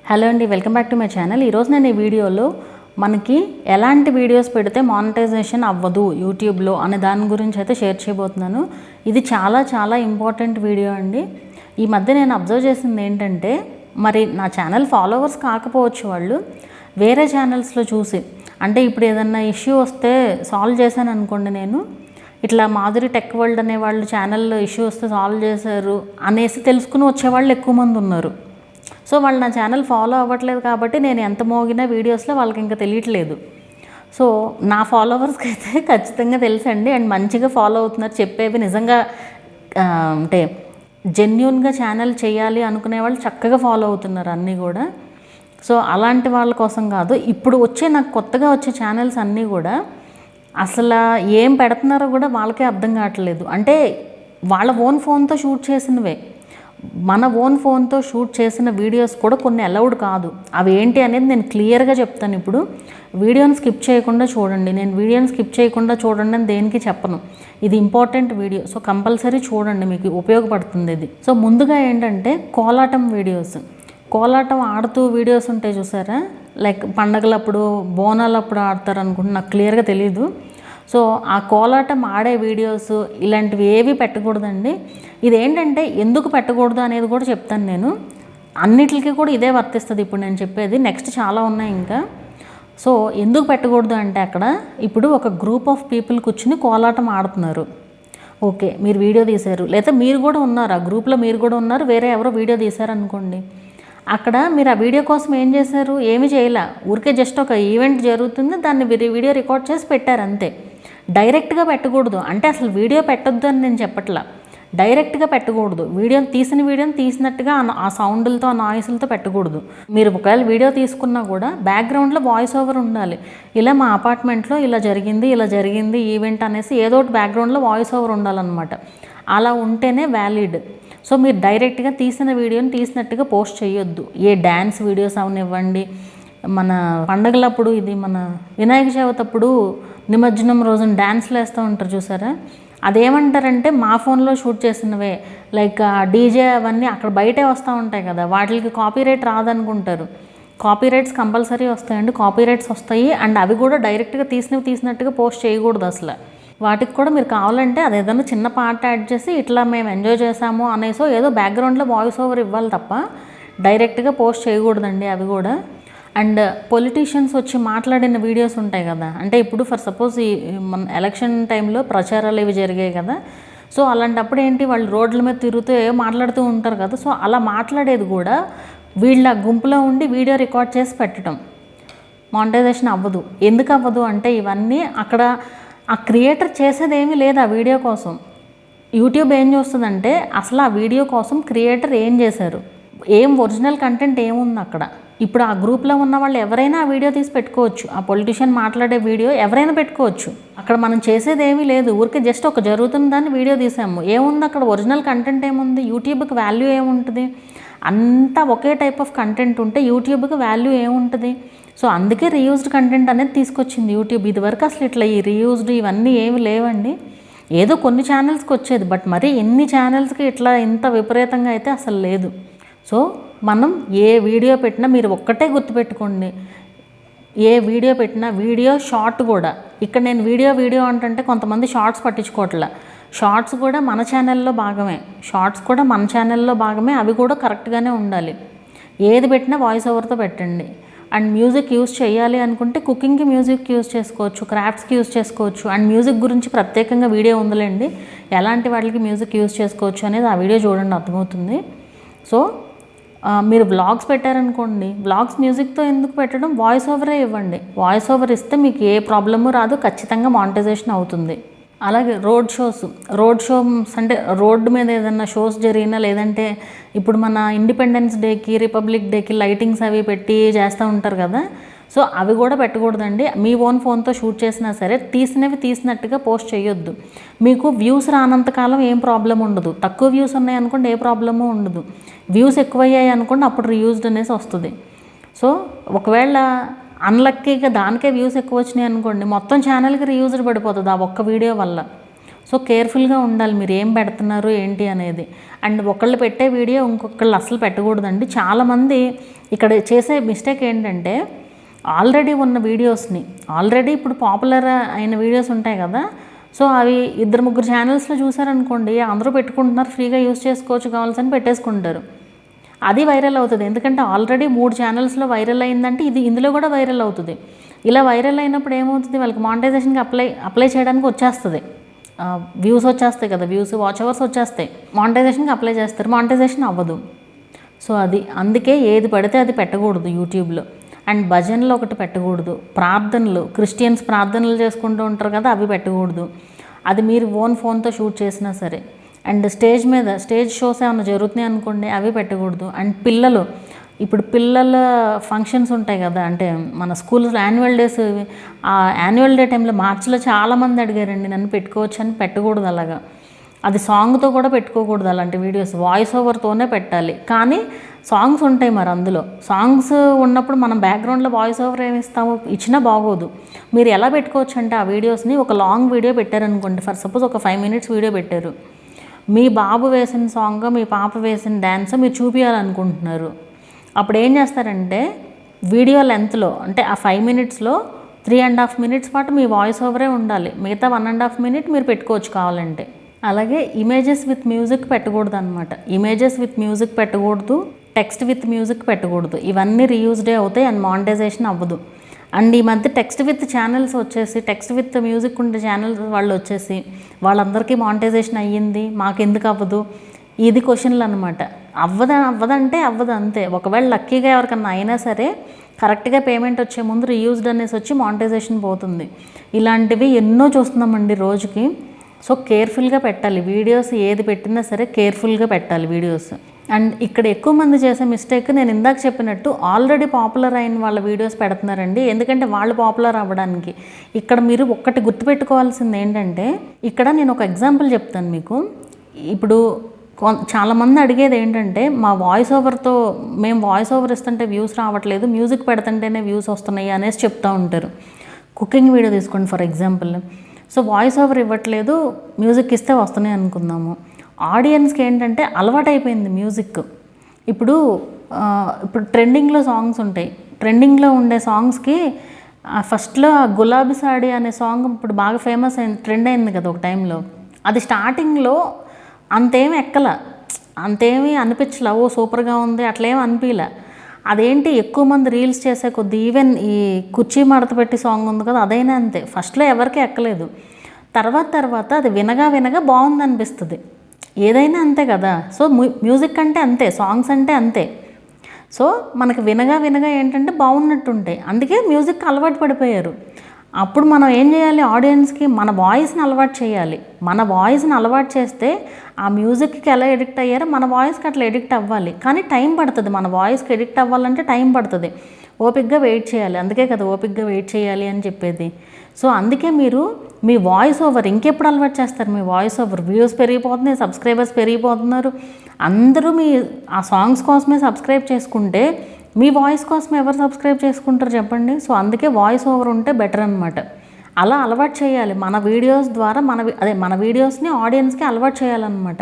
Hello అండి, welcome back to my channel. ఈరోజు నేను ఈ వీడియోలో మనకి ఎలాంటి వీడియోస్ పెడితే మానిటైజేషన్ అవ్వదు యూట్యూబ్లో అనే దాని గురించి అయితే షేర్ చేయబోతున్నాను. ఇది చాలా చాలా ఇంపార్టెంట్ వీడియో అండి. ఈ మధ్య నేను అబ్జర్వ్ చేసింది ఏంటంటే, మరి నా ఛానల్ ఫాలోవర్స్ కాకపోవచ్చు, వాళ్ళు వేరే ఛానల్స్లో చూసి, అంటే ఇప్పుడు ఏదన్నా ఇష్యూ వస్తే సాల్వ్ చేశాను అనుకోండి, నేను ఇట్లా మాధురి టెక్ వరల్డ్ అనే వాళ్ళు ఛానల్లో ఇష్యూ వస్తే సాల్వ్ చేశారు అనేసి తెలుసుకుని వచ్చేవాళ్ళు ఎక్కువ మంది ఉన్నారు. సో వాళ్ళు నా ఛానల్ ఫాలో అవ్వట్లేదు కాబట్టి నేను ఎంత మోగినా వీడియోస్లో వాళ్ళకి ఇంకా తెలియట్లేదు. సో నా ఫాలోవర్స్కి అయితే ఖచ్చితంగా తెలుసండి, అండ్ మంచిగా ఫాలో అవుతున్నారు. చెప్పేవి నిజంగా అంటే జెన్యూన్గా ఛానల్ చేయాలి అనుకునే వాళ్ళు చక్కగా ఫాలో అవుతున్నారు అన్నీ కూడా. సో అలాంటి వాళ్ళ కోసం కాదు, ఇప్పుడు నాకు కొత్తగా వచ్చే ఛానల్స్ అన్నీ కూడా అసలు ఏం పెడుతున్నారో కూడా వాళ్ళకే అర్థం కావట్లేదు. అంటే వాళ్ళ ఓన్ ఫోన్తో షూట్ చేసినవే, మన ఓన్ ఫోన్తో షూట్ చేసిన వీడియోస్ కూడా కొన్ని అలౌడ్ కాదు. అవి ఏంటి అనేది నేను క్లియర్గా చెప్తాను. ఇప్పుడు వీడియోని స్కిప్ చేయకుండా చూడండి. నేను వీడియోని స్కిప్ చేయకుండా చూడండి అని దేనికి చెప్పను, ఇది ఇంపార్టెంట్ వీడియో. సో కంపల్సరీ చూడండి, మీకు ఉపయోగపడుతుంది ఇది. సో ముందుగా ఏంటంటే కోలాటం వీడియోస్, కోలాటం ఆడుతూ వీడియోస్ ఉంటాయి చూసారా, లైక్ పండగలప్పుడు బోనాలప్పుడు ఆడతారు అనుకుంటే, నాకు క్లియర్గా తెలీదు. సో ఆ కోలాటం ఆడే వీడియోస్ ఇలాంటివి ఏవి పెట్టకూడదండి. ఇదేంటంటే ఎందుకు పెట్టకూడదు అనేది కూడా చెప్తాను నేను. అన్నిటికీ కూడా ఇదే వర్తిస్తుంది ఇప్పుడు నేను చెప్పేది. నెక్స్ట్ చాలా ఉన్నాయి ఇంకా. సో ఎందుకు పెట్టకూడదు అంటే, అక్కడ ఇప్పుడు ఒక గ్రూప్ ఆఫ్ పీపుల్ కూర్చుని కోలాటం ఆడుతున్నారు. ఓకే, మీరు వీడియో తీశారు, లేదా మీరు కూడా ఉన్నారు ఆ గ్రూప్లో, మీరు కూడా ఉన్నారు, వేరే ఎవరో వీడియో తీశారు అనుకోండి. అక్కడ మీరు ఆ వీడియో కోసం ఏం చేశారు? ఏమీ చేయలే, ఊరికే జస్ట్ ఒక ఈవెంట్ జరుగుతుంది, దాన్ని వీడియో రికార్డ్ చేసి పెట్టారు అంతే. డైరెక్ట్గా పెట్టకూడదు. అంటే అసలు వీడియో పెట్టొద్దు అని నేను చెప్పట్లా, డైరెక్ట్గా పెట్టకూడదు. వీడియోని తీసినట్టుగా ఆ సౌండ్లతో ఆ నాయిస్లతో పెట్టకూడదు. మీరు ఒకవేళ వీడియో తీసుకున్నా కూడా బ్యాక్గ్రౌండ్లో వాయిస్ ఓవర్ ఉండాలి. ఇలా మా అపార్ట్మెంట్లో ఇలా జరిగింది ఈవెంట్ అనేసి ఏదో ఒకటి బ్యాక్గ్రౌండ్లో వాయిస్ ఓవర్ ఉండాలన్నమాట. అలా ఉంటేనే వ్యాలిడ్. సో మీరు డైరెక్ట్గా తీసిన వీడియోని తీసినట్టుగా పోస్ట్ చేయొద్దు. ఏ డ్యాన్స్ వీడియోస్ అవనివ్వండి, మన పండగలప్పుడు, ఇది మన వినాయక చవితి అప్పుడు నిమజ్జనం రోజున డ్యాన్స్లు వేస్తూ ఉంటారు చూసారా, అదేమంటారంటే మా ఫోన్లో షూట్ చేసినవే, లైక్ డీజే అవన్నీ అక్కడ బయటే వస్తూ ఉంటాయి కదా, వాటికి కాపీరైట్ రాదనుకుంటారు. కాపీరైట్స్ కంపల్సరీ వస్తాయండి, కాపీరైట్స్ వస్తాయి. అండ్ అవి కూడా డైరెక్ట్గా తీసినట్టుగా పోస్ట్ చేయకూడదు అసలు. వాటికి కూడా మీరు కావాలంటే అది ఏదైనా చిన్న పార్ట్ యాడ్ చేసి ఇట్లా మేము ఎంజాయ్ చేసాము అనేసో ఏదో బ్యాక్గ్రౌండ్లో వాయిస్ ఓవర్ ఇవ్వాలి తప్ప డైరెక్ట్గా పోస్ట్ చేయకూడదండి అవి కూడా. అండ్ పొలిటీషియన్స్ వచ్చి మాట్లాడిన వీడియోస్ ఉంటాయి కదా, అంటే ఇప్పుడు ఫర్ సపోజ్ ఈ మన ఎలక్షన్ టైంలో ప్రచారాలు ఇవి జరిగాయి కదా. సో అలాంటప్పుడు ఏంటి, వాళ్ళు రోడ్ల మీద తిరుగుతూ మాట్లాడుతూ ఉంటారు కదా. సో అలా మాట్లాడేది కూడా వీళ్ళ గుంపులో ఉండి వీడియో రికార్డ్ చేసి పెట్టడం మానిటైజేషన్ అవ్వదు. ఎందుకు అవ్వదు అంటే, ఇవన్నీ అక్కడ ఆ క్రియేటర్ చేసేది ఏమీ లేదు ఆ వీడియో కోసం. యూట్యూబ్ ఏం చూస్తుందంటే అసలు ఆ వీడియో కోసం క్రియేటర్ ఏం చేశారు, ఏం ఒరిజినల్ కంటెంట్ ఏముంది అక్కడ. ఇప్పుడు ఆ గ్రూప్లో ఉన్న వాళ్ళు ఎవరైనా ఆ వీడియో తీసి పెట్టుకోవచ్చు, ఆ పొలిటీషియన్ మాట్లాడే వీడియో ఎవరైనా పెట్టుకోవచ్చు. అక్కడ మనం చేసేది ఏమీ లేదు, ఊరికే జస్ట్ ఒక జరుగుతున్న దాన్ని వీడియో తీసాము. ఏముంది అక్కడ, ఒరిజినల్ కంటెంట్ ఏముంది, యూట్యూబ్కి వాల్యూ ఏముంటుంది? అంతా ఒకే టైప్ ఆఫ్ కంటెంట్ ఉంటే యూట్యూబ్కి వాల్యూ ఏముంటుంది? సో అందుకే రీయూజ్డ్ కంటెంట్ అనేది తీసుకొచ్చింది యూట్యూబ్. ఇదివరకు అసలు ఇట్లా ఈ రీయూజ్డ్ ఇవన్నీ ఏమి లేవండి. ఏదో కొన్ని ఛానల్స్కి వచ్చేది, బట్ మరి ఎన్ని ఛానల్స్కి ఇట్లా ఇంత విపరీతంగా అయితే అసలు లేదు. సో మనం ఏ వీడియో పెట్టినా మీరు ఒక్కటే గుర్తుపెట్టుకోండి, ఏ వీడియో పెట్టినా వీడియో షార్ట్ కూడా, ఇక్కడ నేను వీడియో అంటే కొంతమంది షార్ట్స్ పట్టించుకోవట్లే. షార్ట్స్ కూడా మన ఛానల్లో భాగమే, అవి కూడా కరెక్ట్గానే ఉండాలి. ఏది పెట్టినా వాయిస్ ఓవర్తో పెట్టండి. అండ్ మ్యూజిక్ యూజ్ చేయాలి అనుకుంటే కుకింగ్కి మ్యూజిక్ యూజ్ చేసుకోవచ్చు, క్రాఫ్ట్స్కి యూజ్ చేసుకోవచ్చు. అండ్ మ్యూజిక్ గురించి ప్రత్యేకంగా వీడియో ఉందిలేండి, ఎలాంటి వాటికి మ్యూజిక్ యూజ్ చేసుకోవచ్చు అనేది ఆ వీడియో చూడండి, అర్థమవుతుంది. సో మీరు వ్లాగ్స్ పెట్టారనుకోండి, వ్లాగ్స్ మ్యూజిక్తో ఎందుకు పెట్టడం, వాయిస్ ఓవరే ఇవ్వండి. వాయిస్ ఓవర్ ఇస్తే మీకు ఏ ప్రాబ్లము రాదు, ఖచ్చితంగా మానిటైజేషన్ అవుతుంది. అలాగే రోడ్ షోస్ అంటే రోడ్డు మీద ఏదన్నా షోస్ జరిగినా, లేదంటే ఇప్పుడు మన ఇండిపెండెన్స్ డేకి, రిపబ్లిక్ డేకి లైటింగ్స్ అవి పెట్టి చేస్తూ ఉంటారు కదా. సో అవి కూడా పెట్టకూడదండి. మీ ఓన్ ఫోన్తో షూట్ చేసినా సరే తీసినవి తీసినట్టుగా పోస్ట్ చేయొద్దు. మీకు వ్యూస్ రానంతకాలం ఏం ప్రాబ్లం ఉండదు. తక్కువ వ్యూస్ ఉన్నాయి అనుకోండి, ఏ ప్రాబ్లము ఉండదు. వ్యూస్ ఎక్కువయ్యాయి అనుకోండి, అప్పుడు రీయూజ్డ్ అనేసి వస్తుంది. సో ఒకవేళ అన్లక్కీగా దానికే వ్యూస్ ఎక్కువ వచ్చినాయి అనుకోండి, మొత్తం ఛానల్కి రీయూజ్డ్ పడిపోతుంది ఆ ఒక్క వీడియో వల్ల. సో కేర్ఫుల్గా ఉండాలి మీరు ఏం పెడుతున్నారు ఏంటి అనేది. అండ్ ఒకళ్ళు పెట్టే వీడియో ఇంకొకళ్ళు అసలు పెట్టకూడదండి. చాలామంది ఇక్కడ చేసే మిస్టేక్ ఏంటంటే ఆల్రెడీ ఉన్న వీడియోస్ని, ఆల్రెడీ ఇప్పుడు పాపులర్ అయిన వీడియోస్ ఉంటాయి కదా, సో అవి 2-3 ఛానల్స్లో చూసారనుకోండి, అందరూ పెట్టుకుంటున్నారు, ఫ్రీగా యూస్ చేసుకోవచ్చు కావాల్సని పెట్టేసుకుంటారు. అది వైరల్ అవుతుంది. ఎందుకంటే ఆల్రెడీ 3 ఛానల్స్లో వైరల్ అయిందంటే ఇందులో కూడా వైరల్ అవుతుంది. ఇలా వైరల్ అయినప్పుడు ఏమవుతుంది, వాళ్ళకి మానిటైజేషన్కి అప్లై చేయడానికి వచ్చేస్తుంది, వ్యూస్ వచ్చేస్తాయి కదా, వ్యూస్ వాచ్ అవర్స్ వచ్చేస్తాయి, మానిటైజేషన్కి అప్లై చేస్తారు, మానిటైజేషన్ అవ్వదు. సో అందుకే ఏది పడితే అది పెట్టకూడదు యూట్యూబ్లో. అండ్ భజనలు ఒకటి పెట్టకూడదు, ప్రార్థనలు, క్రిస్టియన్స్ ప్రార్థనలు చేసుకుంటూ ఉంటారు కదా, అవి పెట్టకూడదు. అది మీరు ఫోన్తో షూట్ చేసినా సరే. అండ్ స్టేజ్ షోస్ ఏమైనా జరుగుతున్నాయి అనుకోండి, అవి పెట్టకూడదు. అండ్ ఇప్పుడు పిల్లల ఫంక్షన్స్ ఉంటాయి కదా, అంటే మన స్కూల్స్లో యాన్యువల్ డేస్, ఆ యాన్యువల్ డే టైంలో మార్చిలో చాలామంది అడిగారండి నన్ను పెట్టుకోవచ్చు అని. పెట్టకూడదు అలాగా. అది సాంగ్తో కూడా పెట్టుకోకూడదు అలాంటి వీడియోస్, వాయిస్ ఓవర్తోనే పెట్టాలి. కానీ సాంగ్స్ ఉంటాయి మరి అందులో, సాంగ్స్ ఉన్నప్పుడు మనం బ్యాక్గ్రౌండ్లో వాయిస్ ఓవర్ ఏమి ఇస్తాము, ఇచ్చినా బాగోదు. మీరు ఎలా పెట్టుకోవచ్చు అంటే ఆ వీడియోస్ని ఒక లాంగ్ వీడియో పెట్టారనుకోండి, ఫర్ సపోజ్ ఒక 5 minutes వీడియో పెట్టారు, మీ బాబు వేసిన సాంగ్, మీ పాప వేసిన డ్యాన్స్ మీరు చూపించాలనుకుంటున్నారు. అప్పుడు ఏం చేస్తారంటే వీడియో లెంత్లో, అంటే ఆ 5 minutesలో 3.5 minutes పాటు మీ వాయిస్ ఓవరే ఉండాలి, మిగతా 1.5 minute మీరు పెట్టుకోవచ్చు కావాలంటే. అలాగే ఇమేజెస్ విత్ మ్యూజిక్ పెట్టకూడదు అనమాట. ఇమేజెస్ విత్ మ్యూజిక్ పెట్టకూడదు, టెక్స్ట్ విత్ మ్యూజిక్ పెట్టకూడదు. ఇవన్నీ రీయూజ్డే అవుతాయి అండ్ మానిటైజేషన్ అవ్వదు. అండ్ ఈ మధ్య టెక్స్ట్ విత్ ఛానల్స్ వచ్చేసి, టెక్స్ట్ విత్ మ్యూజిక్ ఉండే ఛానల్స్ వాళ్ళు వచ్చేసి వాళ్ళందరికీ మానిటైజేషన్ అయ్యింది, మాకెందుకు అవ్వదు, ఇది క్వశ్చన్లు అనమాట. అవ్వదంటే అవ్వదు అంతే. ఒకవేళ లక్కీగా ఎవరికన్నా అయినా సరే కరెక్ట్గా పేమెంట్ వచ్చే ముందు రీయూజ్డ్ అనేసి వచ్చి మానిటైజేషన్ పోతుంది. ఇలాంటివి ఎన్నో చూస్తున్నామండి రోజుకి. సో కేర్ఫుల్గా పెట్టాలి వీడియోస్, ఏది పెట్టినా సరే కేర్ఫుల్గా పెట్టాలి వీడియోస్. అండ్ ఇక్కడ ఎక్కువ మంది చేసే మిస్టేక్, నేను ఇందాక చెప్పినట్టు ఆల్రెడీ పాపులర్ అయిన వాళ్ళ వీడియోస్ పెడుతున్నారండి. ఎందుకంటే వాళ్ళు పాపులర్ అవ్వడానికి. ఇక్కడ మీరు ఒక్కటి గుర్తుపెట్టుకోవాల్సింది ఏంటంటే, ఇక్కడ నేను ఒక ఎగ్జాంపుల్ చెప్తాను మీకు. ఇప్పుడు చాలామంది అడిగేది ఏంటంటే, మేము వాయిస్ ఓవర్ ఇస్తుంటే వ్యూస్ రావట్లేదు, మ్యూజిక్ పెడుతుంటేనే వ్యూస్ వస్తున్నాయి అనేసి చెప్తూ ఉంటారు. కుకింగ్ వీడియో తీసుకోండి for example. So voice over ఇవ్వట్లేదు, మ్యూజిక్ ఇస్తే వస్తున్నాయి అనుకుందాము. ఆడియన్స్కి ఏంటంటే అలవాటైపోయింది మ్యూజిక్. ఇప్పుడు ట్రెండింగ్లో సాంగ్స్ ఉంటాయి, ట్రెండింగ్లో ఉండే సాంగ్స్కి ఫస్ట్లో గులాబీ సాడి అనే సాంగ్ ఇప్పుడు బాగా ఫేమస్ అయింది, ట్రెండ్ అయింది కదా ఒక టైంలో. అది స్టార్టింగ్లో అంతేమి అంతేమీ అనిపించలే, ఓ సూపర్గా ఉంది అట్లేం అనిపించలే. అదేంటి ఎక్కువ మంది రీల్స్ చేసే కొద్ది, ఈవెన్ ఈ కుర్చీ మడత పెట్టి సాంగ్ ఉంది కదా, అదైనా అంతే, ఫస్ట్లో ఎవరికి ఎక్కలేదు. తర్వాత అది వినగా బాగుంది అనిపిస్తుంది. ఏదైనా అంతే కదా. సో మ్యూజిక్ అంటే అంతే, సాంగ్స్ అంటే అంతే. సో మనకి వినగా ఏంటంటే బాగున్నట్టుంటాయి, అందుకే మ్యూజిక్ అలవాటు పడిపోయారు. అప్పుడు మనం ఏం చేయాలి, ఆడియన్స్కి మన వాయిస్ని అలవాటు చేయాలి. మన వాయిస్ని అలవాటు చేస్తే ఆ మ్యూజిక్కి ఎలా ఎడిక్ట్ అయ్యారో మన వాయిస్కి అట్లా ఎడిక్ట్ అవ్వాలి. కానీ టైం పడుతుంది, మన వాయిస్కి ఎడిక్ట్ అవ్వాలంటే టైం పడుతుంది, ఓపిక్గా వెయిట్ చేయాలి. అందుకే కదా ఓపిక్గా వెయిట్ చేయాలి అని చెప్పేది. సో అందుకే మీరు మీ వాయిస్ ఓవర్ ఇంకెప్పుడు అలవాటు చేస్తారు, మీ వాయిస్ ఓవర్ వ్యూస్ పెరిగిపోతున్నాయి, సబ్స్క్రైబర్స్ పెరిగిపోతున్నారు, అందరూ ఆ సాంగ్స్ కోసమే సబ్స్క్రైబ్ చేసుకుంటే మీ వాయిస్ కోసం ఎవరు సబ్స్క్రైబ్ చేసుకుంటారు చెప్పండి. సో అందుకే వాయిస్ ఓవర్ ఉంటే బెటర్ అనమాట. అలా అలవాటు చేయాలి మన వీడియోస్ ద్వారా, మన వీడియోస్ని ఆడియన్స్కి అలవాటు చేయాలన్నమాట.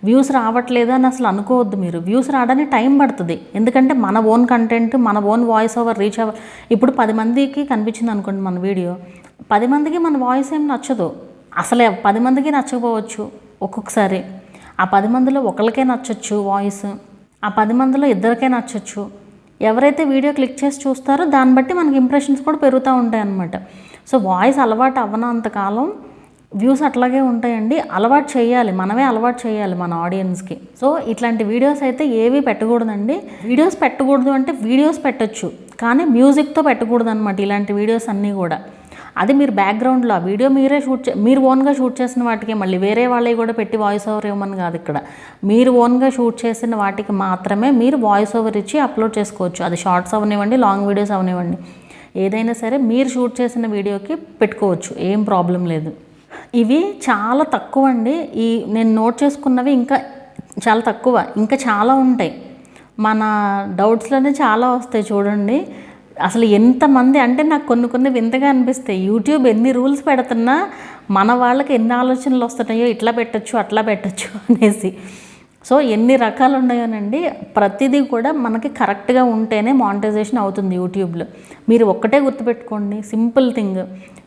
వ్యూస్ రావట్లేదు అని అసలు అనుకోవద్దు మీరు. వ్యూస్ రావడానికి టైం పడుతుంది, ఎందుకంటే మన ఓన్ కంటెంట్, మన ఓన్ వాయిస్ ఓవర్ రీచ్ అవ్వాలి. ఇప్పుడు 10 మందికి కనిపించింది అనుకోండి మన వీడియో, 10 మందికి మన వాయిస్ ఏం నచ్చదు, అసలే 10 మందికి నచ్చకపోవచ్చు. ఒక్కొక్కసారి ఆ 10 మందిలో ఒకరికే నచ్చచ్చు వాయిస్, ఆ 10 మందిలో ఇద్దరికే నచ్చచ్చు. ఎవరైతే వీడియో క్లిక్ చేసి చూస్తారో దాన్ని బట్టి మనకి ఇంప్రెషన్స్ కూడా పెరుగుతూ ఉంటాయి అన్నమాట. సో వాయిస్ అలవాటు అవ్వనంతకాలం వ్యూస్ అట్లాగే ఉంటాయండి. అలవాటు చేయాలి, మనమే అలవాటు చేయాలి మన ఆడియన్స్కి. సో ఇట్లాంటి వీడియోస్ అయితే ఏవి పెట్టకూడదండి. వీడియోస్ పెట్టకూడదు అంటే వీడియోస్ పెట్టచ్చు, కానీ మ్యూజిక్తో పెట్టకూడదు అనమాట ఇలాంటి వీడియోస్ అన్నీ కూడా. అది మీరు బ్యాక్గ్రౌండ్లో ఆ వీడియో మీరు ఓన్గా షూట్ చేసిన వాటికి, మళ్ళీ వేరే వాళ్ళవి కూడా పెట్టి వాయిస్ ఓవర్ ఇవ్వమని కాదు. ఇక్కడ మీరు ఓన్గా షూట్ చేసిన వాటికి మాత్రమే మీరు వాయిస్ ఓవర్ ఇచ్చి అప్లోడ్ చేసుకోవచ్చు. అది షార్ట్స్ అవనివ్వండి, లాంగ్ వీడియోస్ అవనివ్వండి, ఏదైనా సరే మీరు షూట్ చేసిన వీడియోకి పెట్టుకోవచ్చు, ఏం ప్రాబ్లం లేదు. ఇవి చాలా తక్కువ అండి, నేను నోట్ చేసుకున్నవి ఇంకా చాలా తక్కువ, ఇంకా చాలా ఉంటాయి. మన డౌట్స్లోనే చాలా వస్తాయి చూడండి. అసలు ఎంతమంది అంటే నాకు కొన్ని వింతగా అనిపిస్తాయి. యూట్యూబ్ ఎన్ని రూల్స్ పెడుతున్నా మన వాళ్ళకి ఎన్ని ఆలోచనలు వస్తున్నాయో ఇట్లా పెట్టచ్చు అట్లా పెట్టచ్చు అనేసి. సో ఎన్ని రకాలు ఉన్నాయోనండి, ప్రతిదీ కూడా మనకి కరెక్ట్గా ఉంటేనే మానిటైజేషన్ అవుతుంది యూట్యూబ్లో. మీరు ఒక్కటే గుర్తుపెట్టుకోండి, సింపుల్ థింగ్,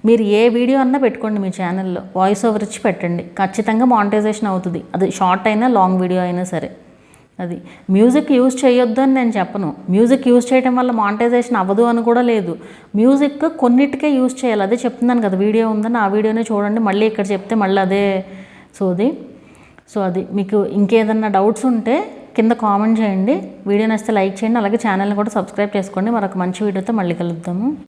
మీరు ఏ వీడియో అన్నా పెట్టుకోండి మీ ఛానల్లో, వాయిస్ ఓవర్ ఇచ్చి పెట్టండి, ఖచ్చితంగా మానిటైజేషన్ అవుతుంది. అది షార్ట్ అయినా లాంగ్ వీడియో అయినా సరే. అది మ్యూజిక్ యూజ్ చేయొద్దు అని నేను చెప్పను, మ్యూజిక్ యూజ్ చేయడం వల్ల మానిటైజేషన్ అవ్వదు అని కూడా లేదు. మ్యూజిక్ కొన్నిటికే యూజ్ చేయాలి, అదే చెప్తున్నాను కదా, వీడియో ఉందని ఆ వీడియోనే చూడండి, మళ్ళీ ఇక్కడ చెప్తే మళ్ళీ అదే సోది. సో అది మీకు ఇంకేదన్నా డౌట్స్ ఉంటే కింద కామెంట్ చేయండి, వీడియో నచ్చితే లైక్ చేయండి, అలాగే ఛానల్ని కూడా సబ్స్క్రైబ్ చేసుకోండి. మరొక మంచి వీడియోతో మళ్ళీ కలుద్దాము.